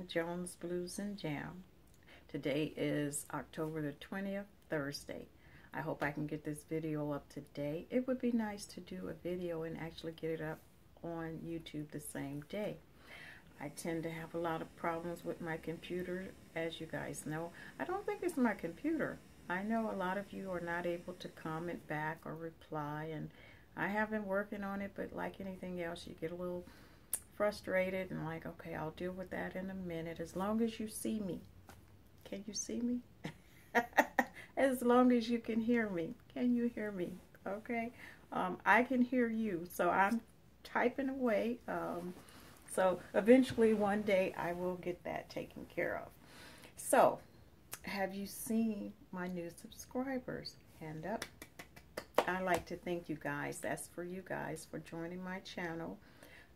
Jones Blues and Jam. Today is October the 20th, Thursday. I hope I can get this video up today. It would be nice to do a video and actually get it up on YouTube the same day. I tend to have a lot of problems with my computer, as you guys know. I don't think it's my computer. I know a lot of you are not able to comment back or reply, and I have been working on it, but like anything else, you get a little frustrated and like, okay, I'll deal with that in a minute, as long as you see me. Can you see me? As long as you can hear me. Can you hear me? Okay. I can hear you, so I'm typing away. So eventually one day I will get that taken care of. So, have you seen my new subscribers? Hand up. I like to thank you guys. That's for you guys for joining my channel.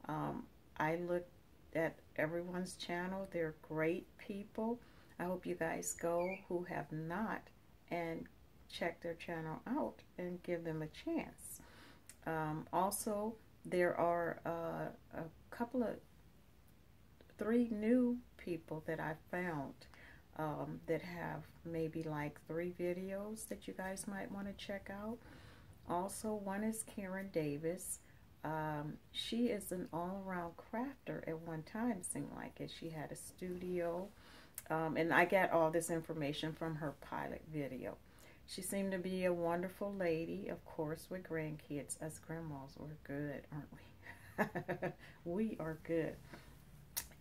I looked at everyone's channel. They're great people. I hope you guys go who have not and check their channel out and give them a chance. Also, there are a couple of 3 new people that I found that have maybe like 3 videos that you guys might want to check out. Also, one is Karen Davis. She is an all-around crafter at one time, seemed like it. She had a studio, and I got all this information from her pilot video. She seemed to be a wonderful lady, of course, with grandkids. Us grandmas, we're good, aren't we? We are good.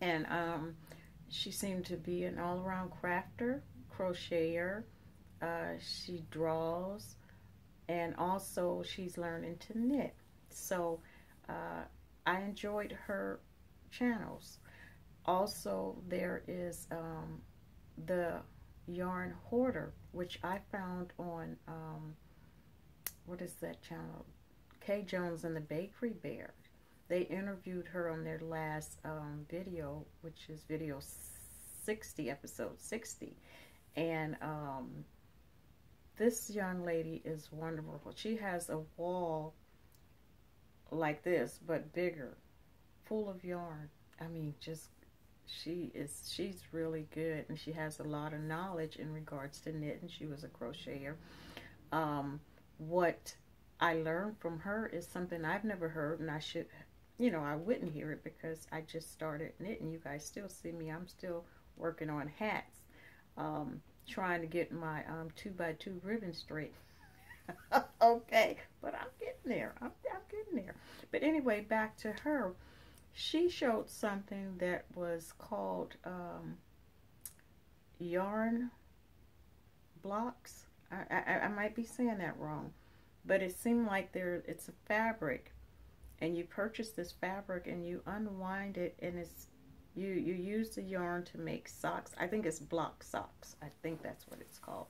And she seemed to be an all-around crafter, crocheter. She draws, and also she's learning to knit. So I enjoyed her channels. Also, there is the Yarn Hoarder, which I found on, what is that channel? Kay Jones and the Bakery Bear. They interviewed her on their last video, which is video 60, episode 60. And this young lady is wonderful. She has a wall like this, but bigger, full of yarn. I mean, just she's really good, and she has a lot of knowledge in regards to knitting. She was a crocheter. What I learned from her is something I've never heard, and I should, you know, I wouldn't hear it because I just started knitting. You guys still see me. I'm still working on hats, trying to get my 2x2 ribbon straight. Okay, but I'm getting there. I'm getting there. But anyway, back to her. She showed something that was called yarn blocks. I might be saying that wrong, but it seemed like it's a fabric, and you purchase this fabric and you unwind it, and it's you use the yarn to make socks. I think it's block socks. I think that's what it's called.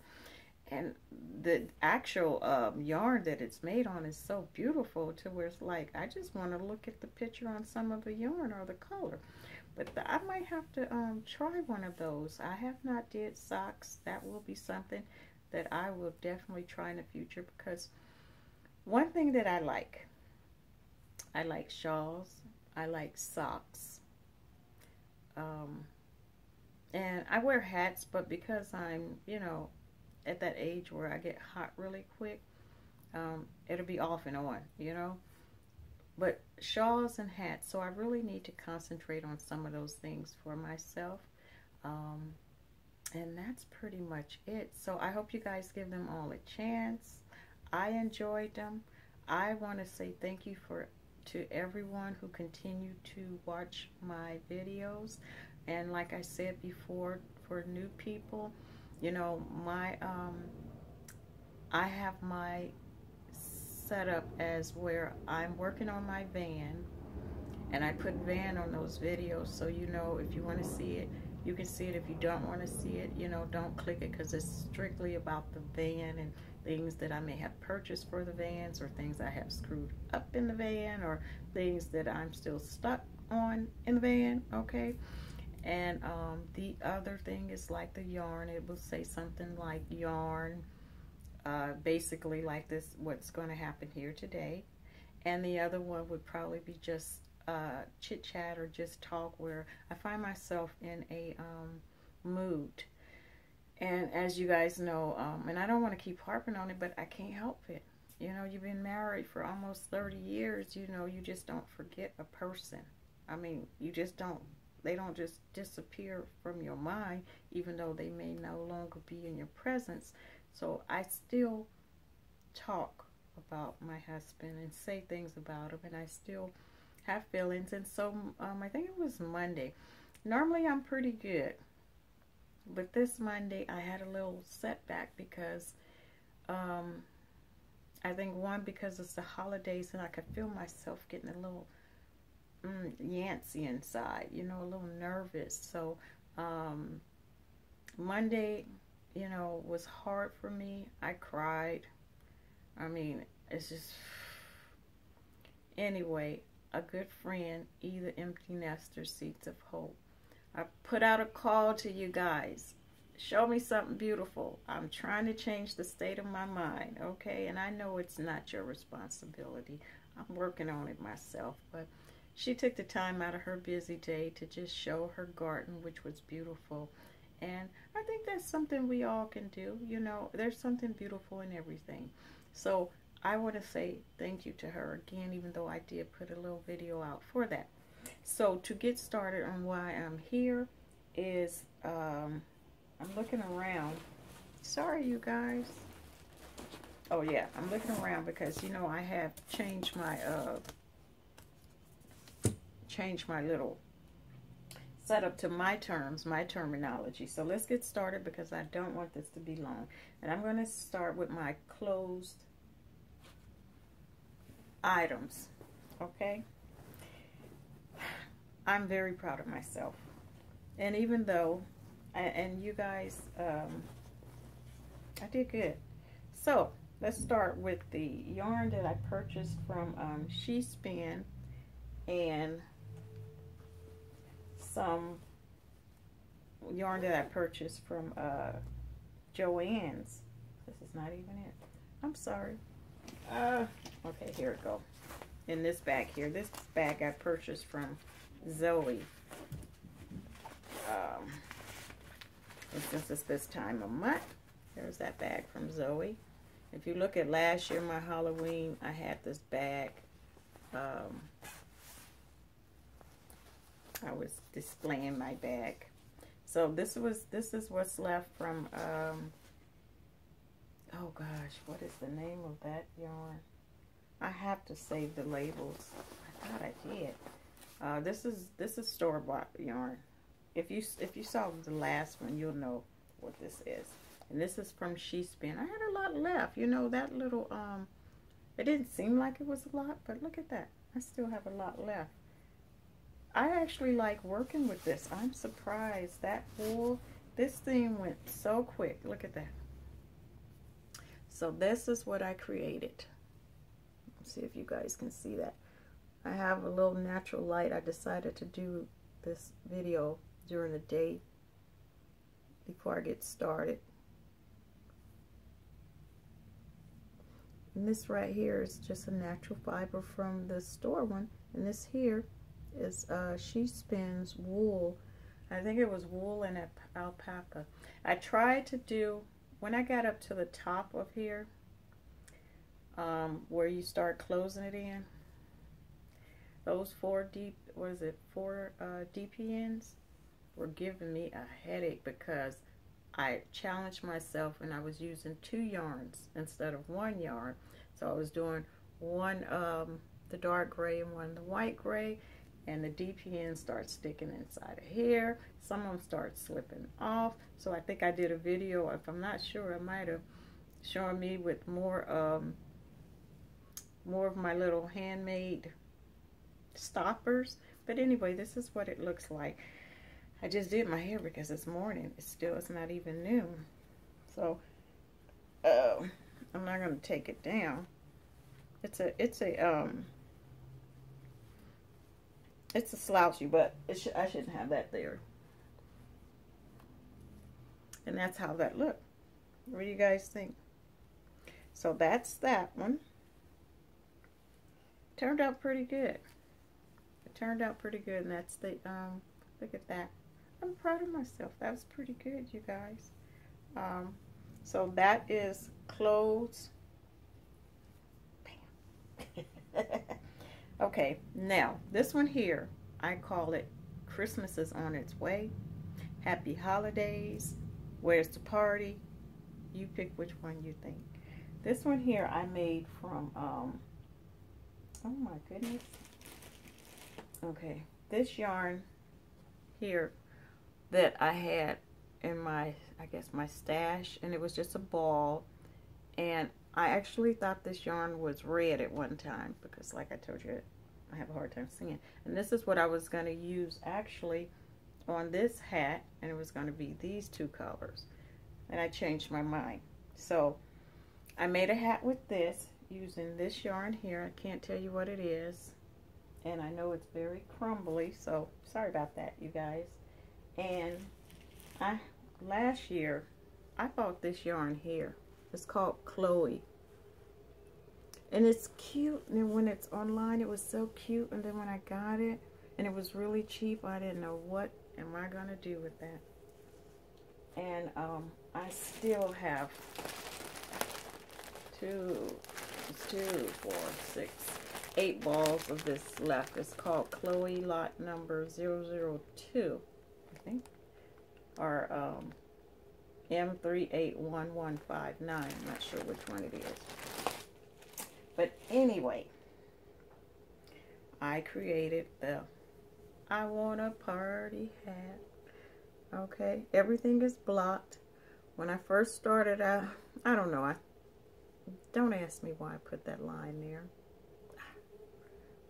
And the actual yarn that it's made on is so beautiful to where it's like, I just want to look at the picture on some of the yarn or the color. But I might have to try one of those. I have not did socks. That will be something that I will definitely try in the future, because one thing that I like shawls, I like socks, and I wear hats, but because I'm, you know, at that age where I get hot really quick, it'll be off and on, you know. But shawls and hats, so I really need to concentrate on some of those things for myself, and that's pretty much it. So I hope you guys give them all a chance. I enjoyed them. I want to say thank you to everyone who continued to watch my videos. And like I said before, for new people, you know, I have my setup as where I'm working on my van, and I put van on those videos, so you know, if you want to see it, you can see it. If you don't want to see it, you know, don't click it, because it's strictly about the van and things that I may have purchased for the vans, or things I have screwed up in the van, or things that I'm still stuck on in the van, okay? And the other thing is like the yarn. It will say something like yarn, basically like this, what's going to happen here today. And the other one would probably be just chit chat or just talk where I find myself in a mood. And as you guys know, and I don't want to keep harping on it, but I can't help it. You know, you've been married for almost 30 years. You know, you just don't forget a person. I mean, you just don't. They don't just disappear from your mind, even though they may no longer be in your presence. So I still talk about my husband and say things about him, and I still have feelings. And so I think it was Monday. Normally I'm pretty good, but this Monday I had a little setback because I think because it's the holidays and I could feel myself getting a little yancy inside, you know, a little nervous. So Monday, you know, was hard for me. I cried. I mean, it's just, anyway, a good friend, either empty nester, seeds of hope. I put out a call to you guys. Show me something beautiful. I'm trying to change the state of my mind, okay? And I know it's not your responsibility. I'm working on it myself. But she took the time out of her busy day to just show her garden, which was beautiful. And I think that's something we all can do. You know, there's something beautiful in everything. So I want to say thank you to her again, even though I did put a little video out for that. So to get started on why I'm here is I'm looking around. Sorry, you guys. Oh yeah, I'm looking around because, you know, I have changed my little setup to my terms, my terminology. So let's get started because I don't want this to be long. And I'm going to start with my closed items. Okay? I'm very proud of myself. And even though, and you guys, I did good. So let's start with the yarn that I purchased from She Spin and some yarn that I purchased from Joann's. This is not even it. I'm sorry. Okay, here it go. In this bag here. This bag I purchased from Zoe. And since it's this time of month, there's that bag from Zoe. If you look at last year, my Halloween, I had this bag. I was displaying my bag. So this is what's left from, oh gosh, what is the name of that yarn? I have to save the labels. I thought I did. This is store-bought yarn. If you saw the last one, you'll know what this is. And this is from She Spin. I had a lot left. You know, that little, it didn't seem like it was a lot, but look at that. I still have a lot left. I actually like working with this. I'm surprised. That wool, this thing went so quick. Look at that. So this is what I created. Let's see if you guys can see that. I have a little natural light. I decided to do this video during the day before I get started. And this right here is just a natural fiber from the store one. And this here is She Spins wool. I think it was wool and alpaca. I tried to do, when I got up to the top of here, where you start closing it in, those four DPNs were giving me a headache because I challenged myself and I was using 2 yarns instead of 1 yarn. So I was doing one the dark gray and one the white gray, and the DPN starts sticking inside of here. Some of them start slipping off. So I think I did a video, if I'm not sure, I might have shown me with more of my little handmade stoppers. But anyway, this is what it looks like. I just did my hair because it's morning. It's not even noon. So I'm not going to take it down. It's a slouchy, but I shouldn't have that there. And that's how that looked. What do you guys think? So that's that one. Turned out pretty good. It turned out pretty good, and that's the, look at that. I'm proud of myself. That was pretty good, you guys. So that is clothes. Bam. Okay, now this one here, I call it Christmas is on its way. Happy holidays. Where's the party? You pick which one you think. This one here I made from, oh my goodness. Okay, this yarn here that I had in my, I guess my stash, and it was just a ball, and I actually thought this yarn was red at one time because, like I told you, I have a hard time seeing. And this is what I was going to use actually on this hat, and it was going to be these two colors, and I changed my mind. So I made a hat with this using this yarn here. I can't tell you what it is, and I know it's very crumbly, so sorry about that, you guys. And last year I bought this yarn here. It's called Chloe, and it's cute, and when it's online it was so cute, and then when I got it and it was really cheap, I didn't know what am I gonna do with that. And I still have 8 balls of this left. It's called Chloe lot number 002, I think, or M381159. I'm not sure which one it is. But anyway, I created the I Want a Party hat. Okay, everything is blocked. When I first started out, I don't know, don't ask me why I put that line there.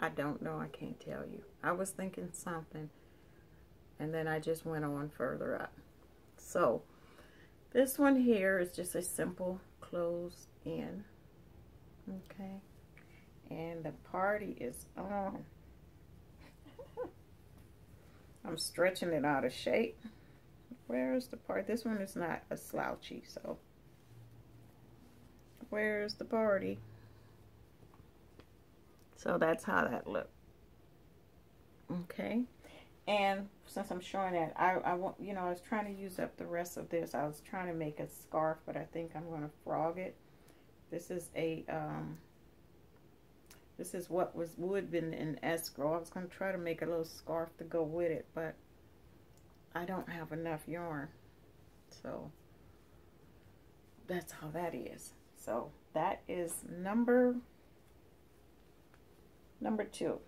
I don't know, I can't tell you. I was thinking something, and then I just went on further up. So this one here is just a simple close in. Okay, and the party is on. I'm stretching it out of shape. Where's the part? This one is not a slouchy, so where's the party? So that's how that looked. Okay, and since I'm showing that, I want, you know, I was trying to use up the rest of this. I was trying to make a scarf, but I think I'm going to frog it. This is a this is what would have been in escrow. I was going to try to make a little scarf to go with it, but I don't have enough yarn. So that's how that is. So that is number 2.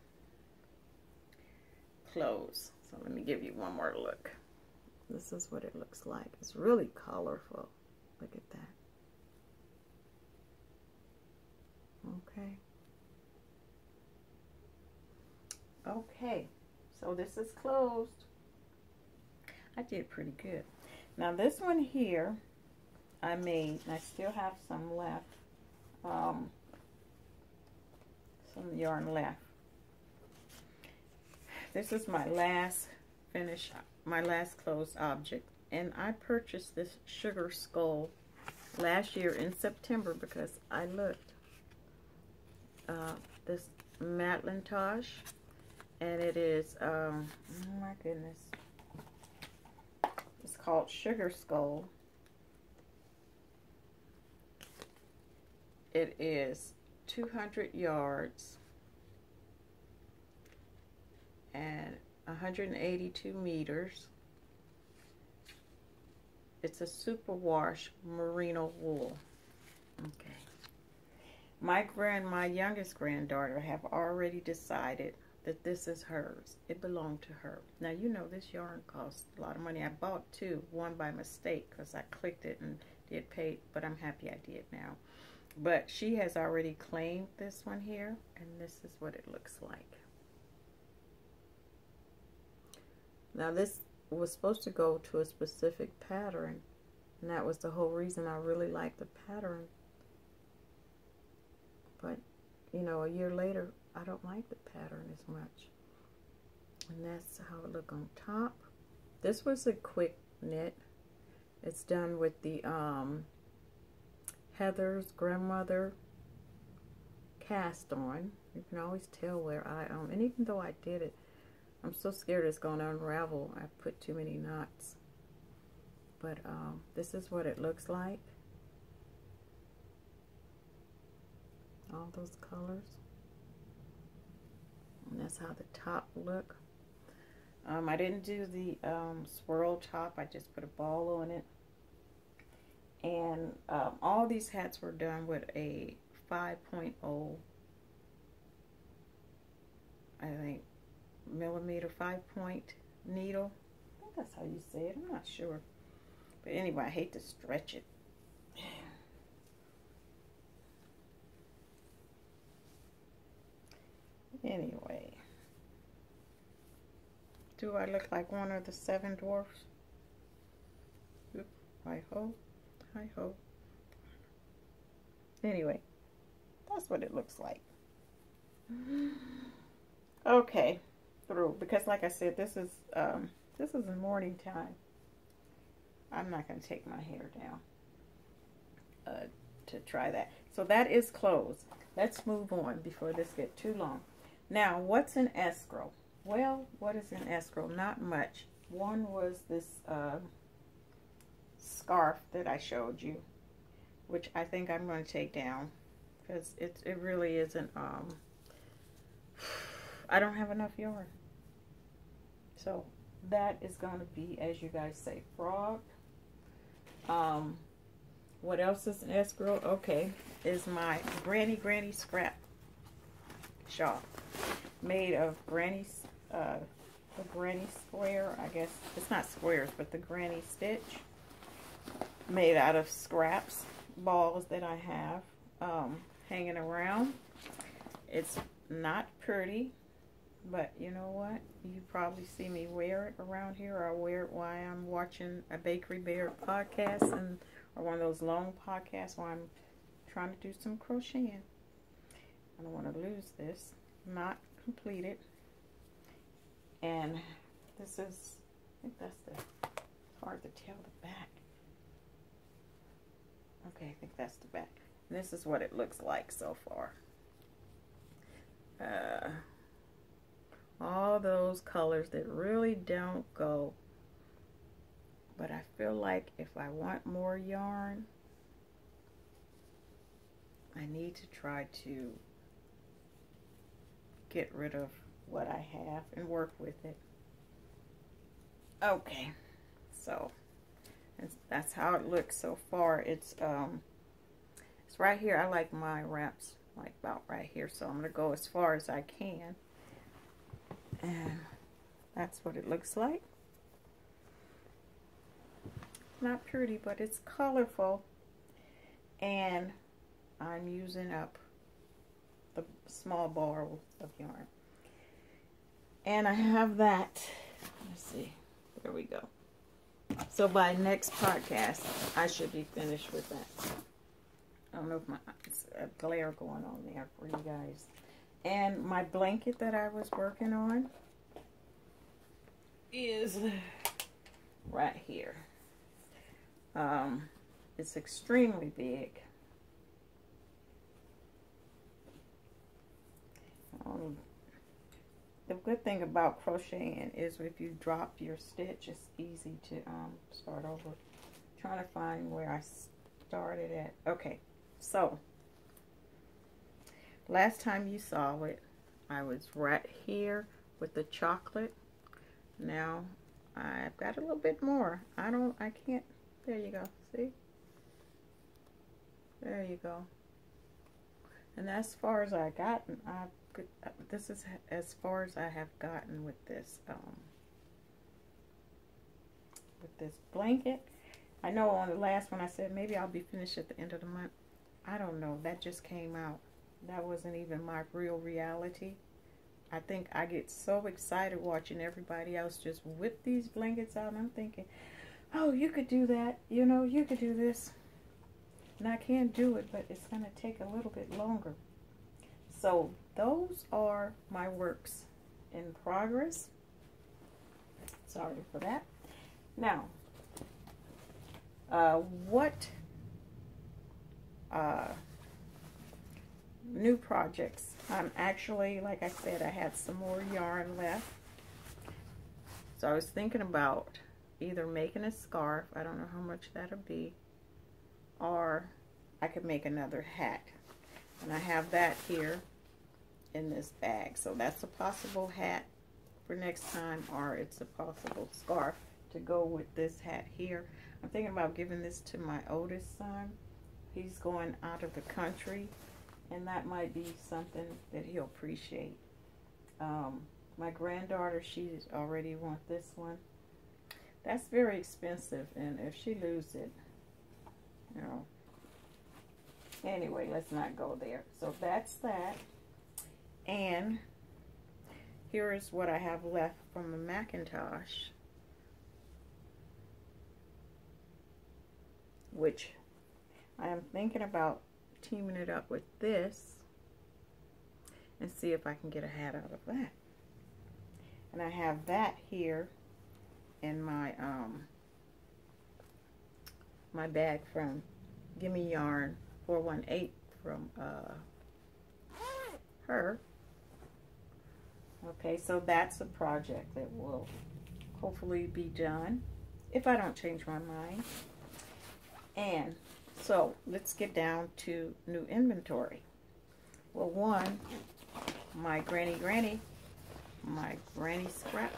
Clothes. So let me give you one more look. This is what it looks like. It's really colorful. Look at that. Okay. Okay, so this is closed. I did pretty good. Now this one here I made, and I still have some left, some yarn left. This is my last finish, my last closed object, and I purchased this sugar skull last year in September because I looked. This Macintosh, and it is, oh my goodness, it's called Sugar Skull. It is 200 yards and 182 meters. It's a superwash merino wool. Okay. My youngest granddaughter have already decided that this is hers. It belonged to her. Now, you know this yarn costs a lot of money. I bought 2, one by mistake because I clicked it and did pay, but I'm happy I did now. But she has already claimed this one here, and this is what it looks like. Now, this was supposed to go to a specific pattern, and that was the whole reason I really liked the pattern. But, you know, a year later, I don't like the pattern as much. And that's how it looked on top. This was a quick knit. It's done with the Heather's grandmother cast on. You can always tell where I and even though I did it I'm so scared it's going to unravel. I put too many knots. But this is what it looks like. All those colors. And that's how the top look. I didn't do the swirl top. I just put a ball on it. And all these hats were done with a 5.0, I think, millimeter 5-point needle. I think that's how you say it. I'm not sure. But anyway, I hate to stretch it. Anyway. Do I look like one of the 7 dwarfs? Oop, I hope. I hope. Anyway, that's what it looks like. Okay, through, because like I said, this is in morning time. I'm not going to take my hair down to try that. So that is closed. Let's move on before this gets too long. Now, what's in escrow? Well, what is in escrow? Not much. One was this scarf that I showed you, which I think I'm going to take down because it really isn't. I don't have enough yarn, so that is going to be, as you guys say, frog. What else is in escrow? Okay, is my granny scrap shawl made of granny's the granny square. I guess it's not squares, but the granny stitch, made out of scraps, balls that I have hanging around. It's not pretty, but you know what? You probably see me wear it around here, or I wear it while I'm watching a Bakery Bear podcast, or one of those long podcasts while I'm trying to do some crocheting. I don't want to lose this. Not completed. And this is, I think that's the, hard to tell the back. Okay, I think that's the back. And this is what it looks like so far. All those colors that really don't go. But I feel like if I want more yarn, I need to try to get rid of what I have and work with it. Okay, so that's how it looks so far. It's right here. I like my wraps like about right here, so I'm gonna go as far as I can, and that's what it looks like. Not pretty, but it's colorful, and I'm using up the small bar of yarn. And I have that. Let's see. There we go. So by next podcast, I should be finished with that. I don't know if it's a glare going on there for you guys. And my blanket that I was working on is right here. It's extremely big. The good thing about crocheting is if you drop your stitch, it's easy to start over. I'm trying to find where I started at. Okay, so last time you saw it, I was right here with the chocolate. Now I've got a little bit more. I can't. There you go. See? There you go. And as far as I gotten, this is as far as I have gotten with this blanket. I know on the last one I said maybe I'll be finished at the end of the month. I don't know. That just came out. That wasn't even my real reality. I think I get so excited watching everybody else just whip these blankets out, and I'm thinking, oh, you could do that. You know, you could do this. And I can do it, but it's going to take a little bit longer. So those are my works in progress. Sorry for that. Now, what new projects? I'm actually, like I said, I had some more yarn left. So I was thinking about either making a scarf, I don't know how much that'll be, or I could make another hat. And I have that here in this bag. So that's a possible hat for next time, or it's a possible scarf to go with this hat here. I'm thinking about giving this to my oldest son. He's going out of the country, and that might be something that he'll appreciate. My granddaughter, she already wants this one. That's very expensive, and if she loses it, you know. Anyway, let's not go there. So that's that. And here is what I have left from the Macintosh, which I am thinking about teaming it up with this and see if I can get a hat out of that. And I have that here in my my bag from Gimme Yarn 418 from her. Okay, so that's a project that will hopefully be done if I don't change my mind. And so let's get down to new inventory. Well, one, my granny scrap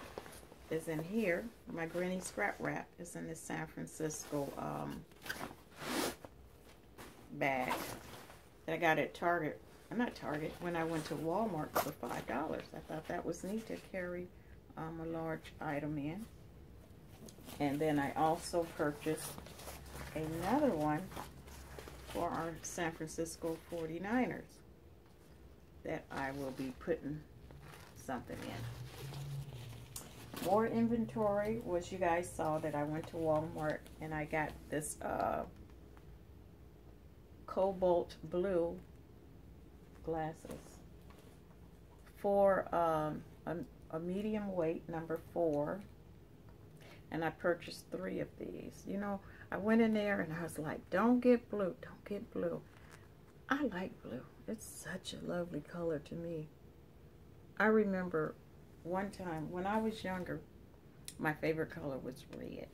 is in here. My granny scrap wrap is in the San Francisco bag that I got at Target. Not Target, when I went to Walmart for $5. I thought that was neat to carry a large item in. And then I also purchased another one for our San Francisco 49ers that I will be putting something in. More inventory was, you guys saw that I went to Walmart and I got this cobalt blue glasses for a medium weight, number 4, and I purchased 3 of these. You know, I went in there and I was like, don't get blue, don't get blue. I like blue. It's such a lovely color to me. I remember one time when I was younger, my favorite color was red.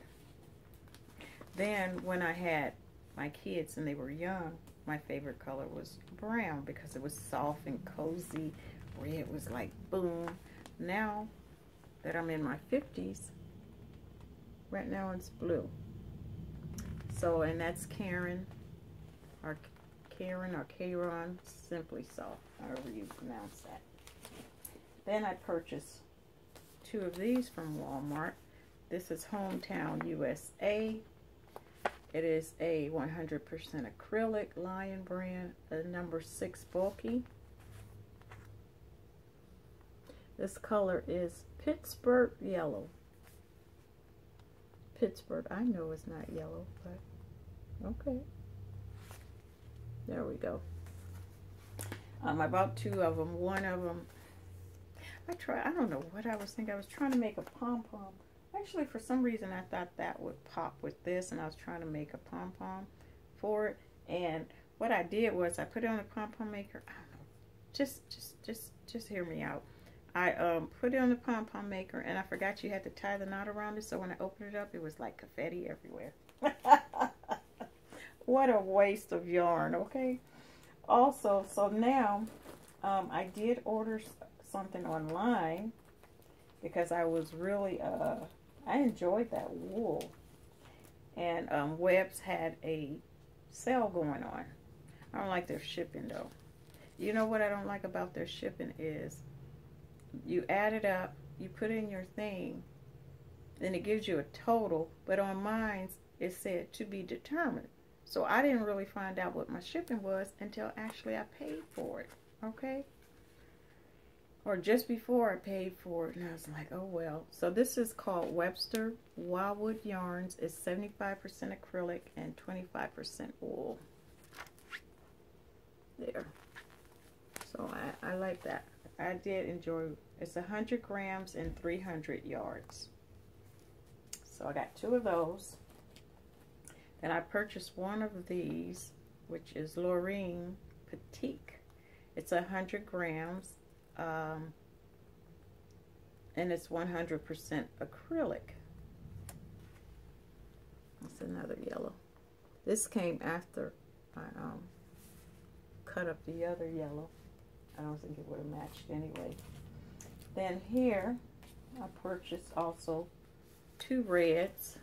Then when I had my kids and they were young, my favorite color was brown because it was soft and cozy. Red was like boom. Now that I'm in my 50s, right now it's blue. So, and that's Karen or Karen, Simply Soft, however you pronounce that. Then I purchased 2 of these from Walmart. This is Hometown USA. It is a 100% acrylic Lion brand, number 6 bulky. This color is Pittsburgh yellow. Pittsburgh, I know it's not yellow, but okay. There we go. I bought 2 of them. One of them, I don't know what I was thinking. I was trying to make a pom-pom. Actually, for some reason, I thought that would pop with this, and I was trying to make a pom-pom for it. And what I did was I put it on the pom-pom maker. I don't know. Just hear me out. I put it on the pom-pom maker, and I forgot you had to tie the knot around it. So when I opened it up, it was like confetti everywhere. What a waste of yarn, okay? Also, so now I did order something online because I was really I enjoyed that wool, and Webb's had a sale going on. I don't like their shipping though. You know what I don't like about their shipping is you add it up, you put in your thing, then it gives you a total, but on mine it said to be determined. So I didn't really find out what my shipping was until actually I paid for it, okay? Or just before I paid for it, and I was like, oh well. So this is called Webster Wildwood Yarns. It's 75% acrylic and 25% wool. There. So I like that. I did enjoy. It's 100 grams and 300 yards. So I got 2 of those. Then I purchased one of these, which is Lorraine Petite. It's 100 grams. and it's 100% acrylic. That's another yellow. This came after I cut up the other yellow. I don't think it would have matched anyway. Then here, I purchased also 2 reds,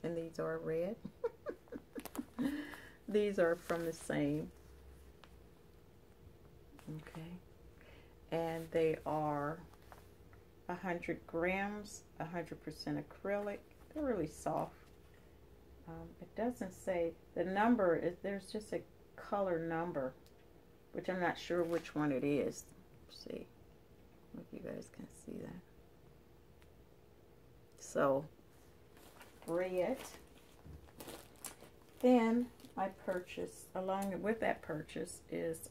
and these are red. These are from the same. Okay. And they are 100 grams, 100% acrylic. They're really soft. It doesn't say, the number is, there's just a color number, which I'm not sure which one it is. Let's see if you guys can see that. So, red. Then I purchased, along with that purchase, is,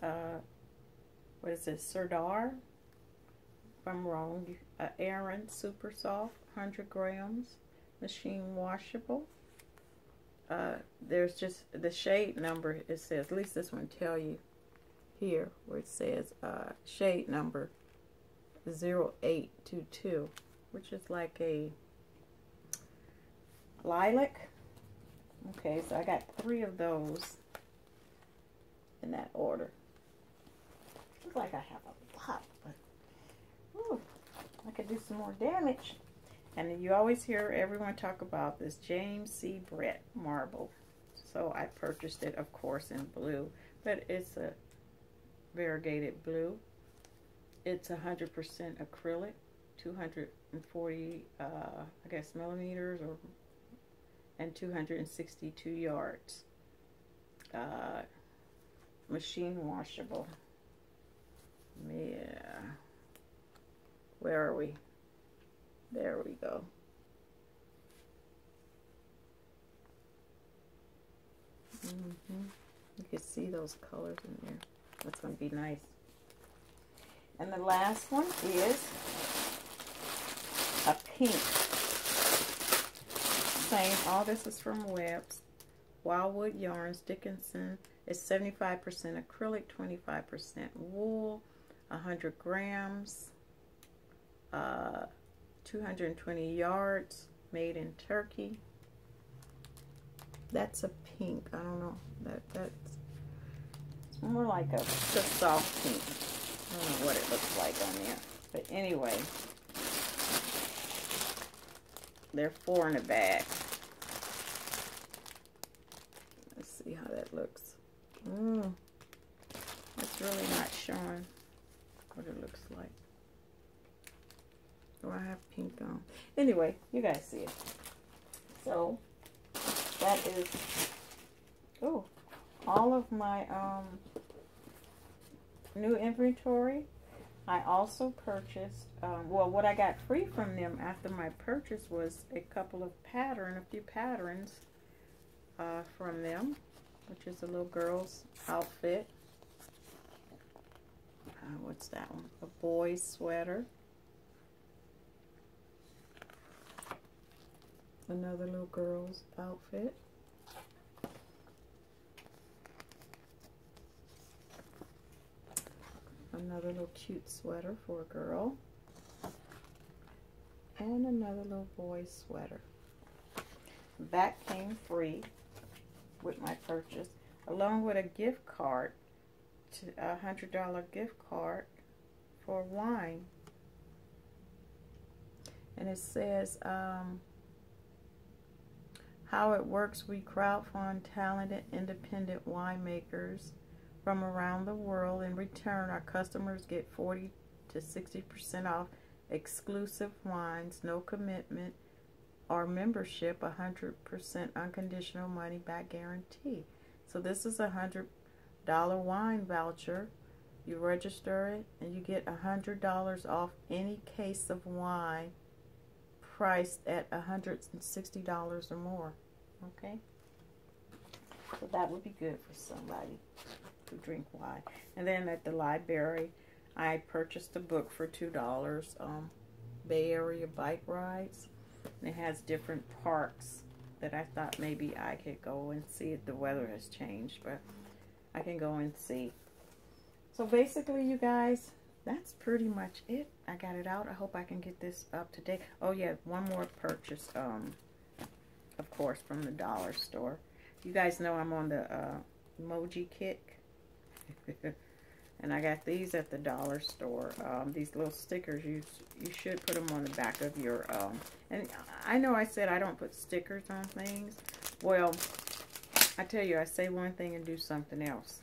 what is it, Hoarder? If I'm wrong, Aran Super Soft, 100 grams, machine washable. There's just the shade number, it says, at least this one tell you here, where it says shade number 0822, which is like a lilac. Okay, so I got 3 of those in that order. Looks like I have a lot, but whew, I could do some more damage. And you always hear everyone talk about this James C. Brett marble. So I purchased it, of course, in blue, but it's a variegated blue. It's 100% acrylic, 240, I guess, millimeters, or and 262 yards. Machine washable. Yeah. Where are we? There we go. You can see those colors in there. That's going to be nice. And the last one is a pink. Same. All this is from Webb's. Wildwood Yarns, Dickinson. It's 75% acrylic, 25% wool, 100 grams, 220 yards, made in Turkey. That's a pink. I don't know. That's it's more like a just soft pink. I don't know what it looks like on there. But anyway, they're 4 in a bag. Let's see how that looks. It's really not showing what it looks like. Oh, I have pink on. Anyway, you guys see it. So that is all of my new inventory. I also purchased, well, what I got free from them after my purchase was a few patterns from them, which is a little girl's outfit. What's that one? A boy's sweater. Another little girl's outfit. Another little cute sweater for a girl. And another little boy's sweater. That came free with my purchase, along with a gift card, a $100 gift card for wine. And it says, how it works, we crowdfund talented independent winemakers from around the world. In return, our customers get 40 to 60% off exclusive wines, no commitment or membership, 100% unconditional money back guarantee. So this is a $100 wine voucher. You register it and you get $100 off any case of wine priced at $160 or more. Okay, so that would be good for somebody who drink wine. And then at the library, I purchased a book for $2, Bay Area Bike Rides. And it has different parks that I thought maybe I could go and see if the weather has changed, but I can go and see. So basically, you guys, that's pretty much it. I got it out. I hope I can get this up to date. Oh yeah, one more purchase, of course, from the dollar store. You guys know I'm on the emoji kick. And I got these at the dollar store. These little stickers, you should put them on the back of your, and I know I said I don't put stickers on things. Well, I tell you, I say one thing and do something else.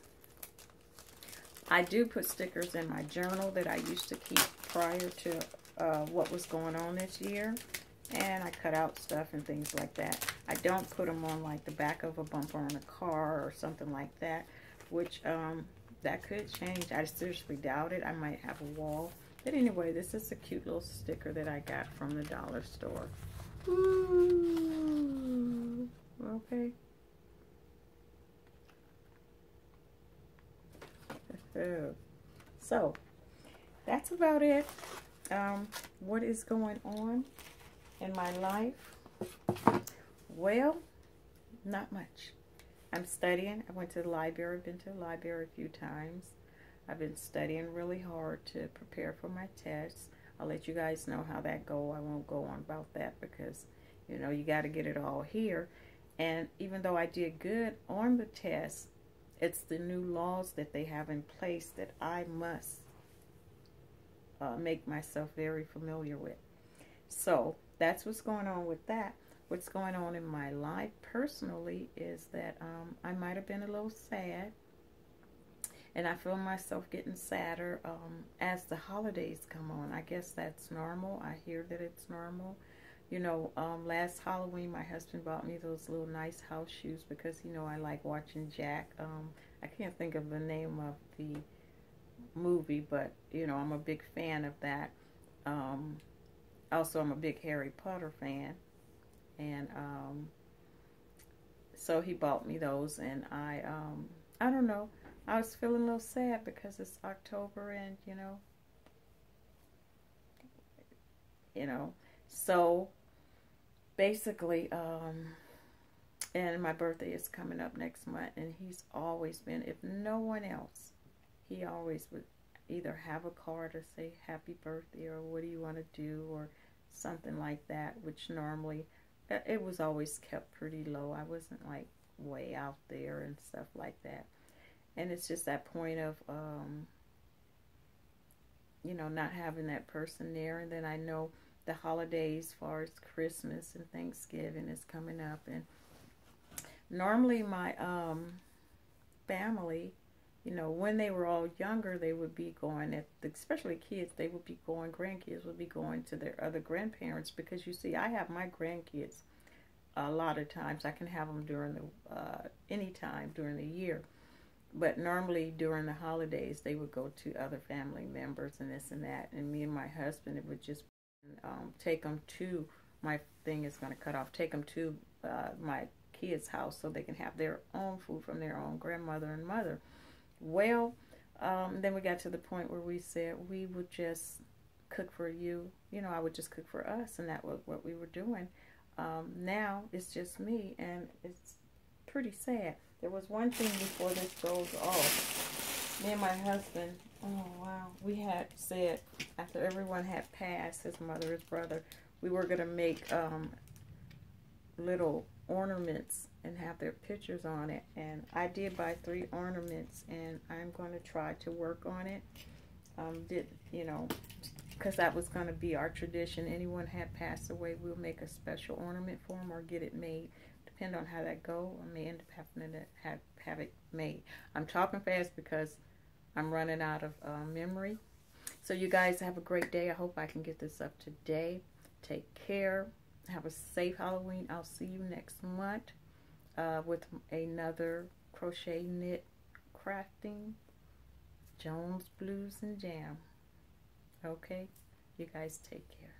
I do put stickers in my journal that I used to keep prior to what was going on this year. And I cut out stuff and things like that. I don't put them on like the back of a bumper on a car or something like that, which that could change. I seriously doubt it. I might have a wall. But anyway, this is a cute little sticker that I got from the dollar store. Ooh, okay. So, that's about it. What is going on in my life? Well, not much. I'm studying. I went to the library. Been to the library a few times. I've been studying really hard to prepare for my tests. I'll let you guys know how that go. I won't go on about that because, you know, you got to get it all here. And even though I did good on the test, it's the new laws that they have in place that I must make myself very familiar with. So that's what's going on with that. What's going on in my life personally is that I might have been a little sad. And I feel myself getting sadder as the holidays come on. I guess that's normal. I hear that it's normal. You know, last Halloween, my husband bought me those little nice house shoes because, you know, I like watching Jack. I can't think of the name of the movie, but, you know, I'm a big fan of that. Also, I'm a big Harry Potter fan. And so he bought me those, and I don't know. I was feeling a little sad because it's October, and, you know, so basically, and my birthday is coming up next month, and he's always been, if no one else, he always would either have a card or say happy birthday or what do you want to do or something like that, which normally, it was always kept pretty low. I wasn't like way out there and stuff like that. And it's just that point of, you know, not having that person there. And then I know the holidays, as far as Christmas and Thanksgiving is coming up. And normally my family, you know, when they were all younger, they would be going, especially kids, they would be going, grandkids would be going to their other grandparents. Because you see, I have my grandkids a lot of times. I can have them during the, any time during the year. But normally during the holidays, they would go to other family members and this and that. And me and my husband, it would just take them to, my thing is going to cut off, take them to my kids' house so they can have their own food from their own grandmother and mother. Well, then we got to the point where we said we would just cook for you. You know, I would just cook for us, and that was what we were doing. Now it's just me, and it's pretty sad. There was one thing before this goes off. Me and my husband, oh wow, we had said after everyone had passed, his mother, his brother, we were going to make little ornaments and have their pictures on it. And I did buy 3 ornaments, and I'm going to try to work on it. You know, because that was going to be our tradition. Anyone had passed away, we'll make a special ornament for them or get it made. Depending on how that go, I may end up having to have it made. I'm talking fast because I'm running out of memory. So you guys have a great day. I hope I can get this up today. Take care. Have a safe Halloween. I'll see you next month with another crochet, knit, crafting, Jones, Blues, and Jam. Okay? You guys take care.